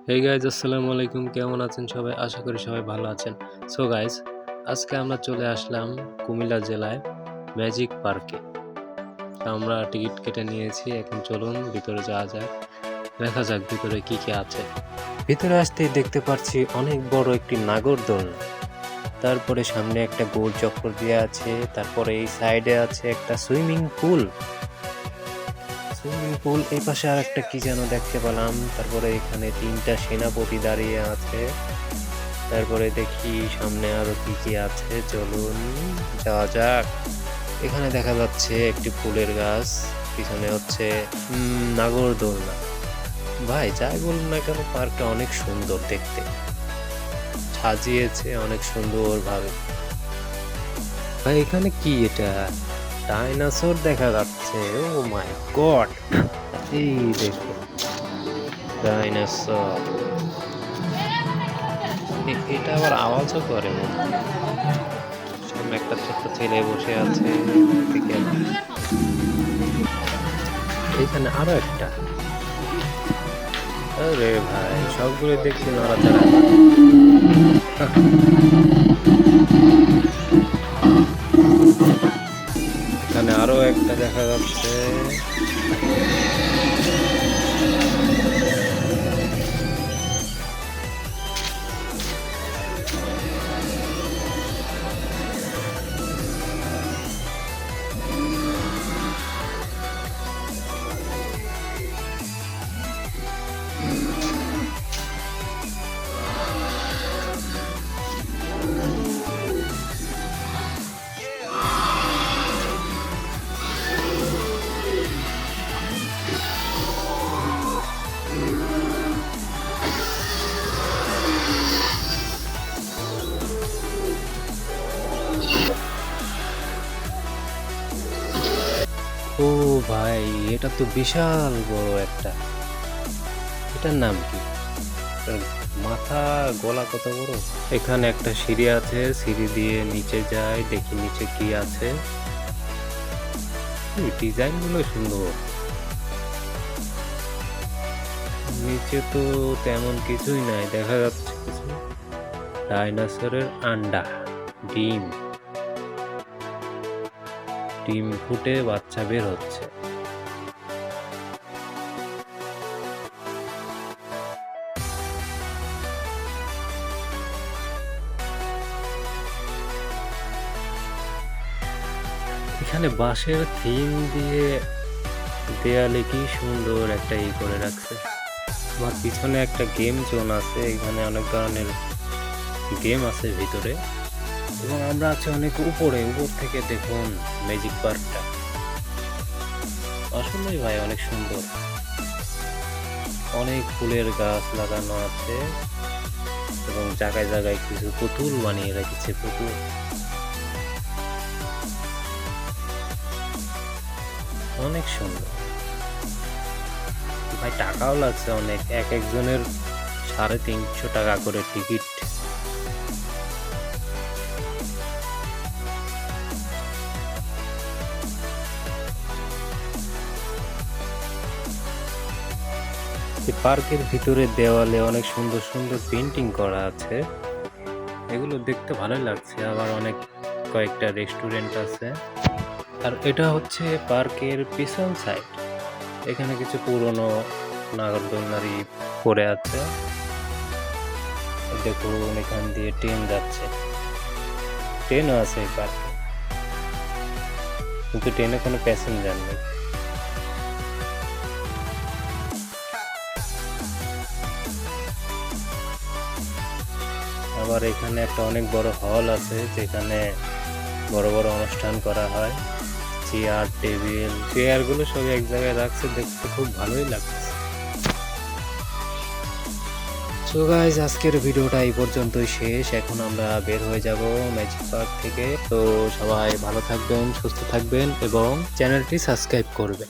Hey guys, আসসালামু আলাইকুম। কেমন আছেন সবাই? আশা করি সবাই ভালো আছেন। সো গাইজ, আজকে আমরা চলে আসলাম কুমিল্লা জেলায় ম্যাজিক পার্কে। আমরা টিকিট কেটে নিয়েছি, এখন চলুন ভিতরে যাওয়া যাক, দেখা যাক ভিতরে কি কি আছে। ভিতরে আসতেই দেখতে পাচ্ছি অনেক বড় একটি নাগরদোলনা, তারপরে সামনে একটা গোল চক্কর দেওয়া আছে, তারপরে এই সাইডে আছে একটা সুইমিং পুল। এই পাশে আর একটা কি যেন দেখতে পেলাম। তারপরে এখানে 3টা সেনাপতি দাঁড়িয়ে আছে। তারপরে দেখি সামনে আরো কি কি আছে, চলুন যাওয়া যাক। এখানে দেখা যাচ্ছে একটি ফুলের গাছ, পিছনে হচ্ছে নাগরদোলনা। ভাই যাই বলুন না কেন, পার্কটা অনেক সুন্দর দেখতে, সাজিয়েছে অনেক সুন্দর ভাবে। ভাই এখানে কি এটা? ডাইনোসর দেখা যাচ্ছে। ও মাই গড, এই দেখো ডাইনোসর। এটা আবার আওয়াজও করে। সামনে একটা ছোট্ট ছেলে বসে আছে, এখানে আরো একটা। আরে ভাই সবগুলো দেখছি নড়াচড়া। এখানে আরো একটা দেখা যাচ্ছে। ও ভাই, এটা তো বিশাল বড় একটা। এটার নাম কি? মাথা গলা কত বড়। এখানে একটা সিঁড়ি আছে, সিঁড়ি দিয়ে নিচে যায়, দেখি নিচে কি আছে। ডিজাইন গুলো সুন্দর। নিচে তো তেমন কিছুই নাই, দেখা যাচ্ছে কিছু ডাইনোসরের আন্ডা, ডিম ডিম ফুটে বাচ্চা বের হচ্ছে। এখানে বাঁশের থিম দিয়ে দেয়ালে কি সুন্দর একটা করে রাখছে। আমার পিছনে একটা গেম জোন আছে, এখানে অনেক ধরনের গেম আছে ভিতরে, এবং আমরা আছি অনেক উপরে। উপর থেকে দেখুন ম্যাজিক পার্কটা, আসলেই ভাই অনেক সুন্দর। অনেক ফুলের গাছ লাগানো আছে, এবং জায়গায় জায়গায় কিছু পুতুল বানিয়ে রেখেছে। পুতুল অনেক সুন্দর ভাই, টাকাও লাগছে অনেক। একজনের 350 টাকা করে টিকিট। পার্কের ভিতরে দেওয়ালে অনেক সুন্দর সুন্দর পেন্টিং করা আছে, এগুলো দেখতে ভালোই লাগছে। আবার অনেক কয়েকটা রেস্টুরেন্ট আছে। আর এটা হচ্ছে পার্কের পিছন সাইড। এখানে কিছু পুরনো নাগরদোলনারই পড়ে আছে। দেখুন এখান দিয়ে ট্রেন যাচ্ছে, ট্রেনও আছে এই পার্কে, কিন্তু ট্রেনে কোনো প্যাসেঞ্জার নেই। আবার এখানে একটা অনেক বড় হল আছে, যেখানে বড় বড় অনুষ্ঠান করা হয়। চেয়ার টেবিল, চেয়ারগুলো সব এক জায়গায় রাখছে, দেখতে খুব ভালোই লাগছে। সো গাইস, আজকের ভিডিওটা এই পর্যন্তই শেষ। এখন আমরা বের হয়ে যাব ম্যাজিক পার্ক থেকে। তো সবাই ভালো থাকবেন, সুস্থ থাকবেন, এবং চ্যানেলটি সাবস্ক্রাইব করবেন।